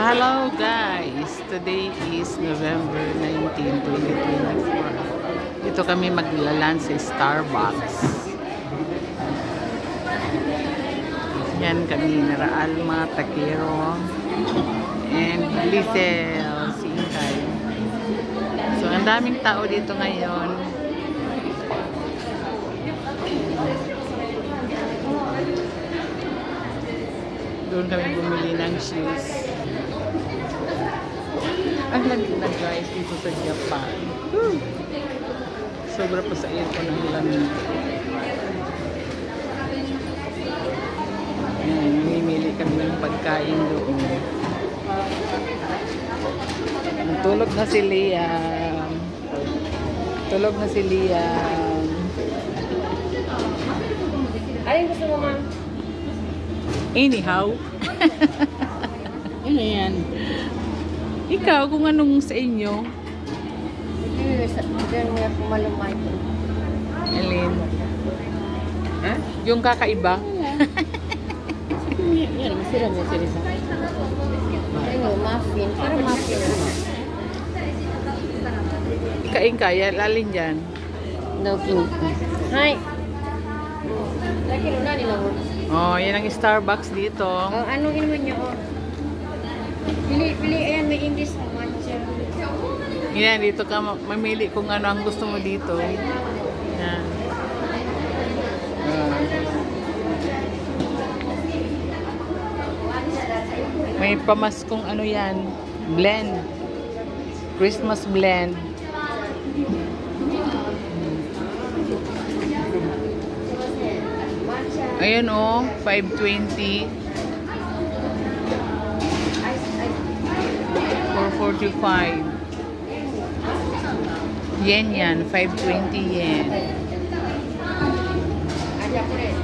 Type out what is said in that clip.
Hello guys! Today is November 19, 2024. Dito kami maglalan sa Starbucks. Yan kami, Naraal, mga takero, and Lisel, si Ikay. So, ang daming tao dito ngayon. Doon kami bumili ng shoes. Ang lamig na guys dito sa Japan. Woo! Sobra pa sa iyo ko ng lamig. Ayan, mamimili kami ng pagkain doon. Tulog na si Liam. Tulog na si Liam. Ay, gusto mo, ma'am? Anyhow. Ano yan? Ikaw, kung anong sa inyo? Diyan mo yung pumalumay ko. Alin? Ha? Yung kakaiba? Yan, masira mo sila sa ano, muffin. Pero muffin naman. Kain kaya, lalin dyan. No, king. Hi! Lagi mo na nila mo. Oh, yan ang Starbucks dito. Oh, ano inuman niyo, oh? Pili, ayan, may English na matcha. Yan, dito ka mamili kung ano ang gusto mo dito. Yan. May pamaskong ano yan, blend. Christmas blend. Ayan o, 520. 445. Yen yan, 520 yen. Aja po rin.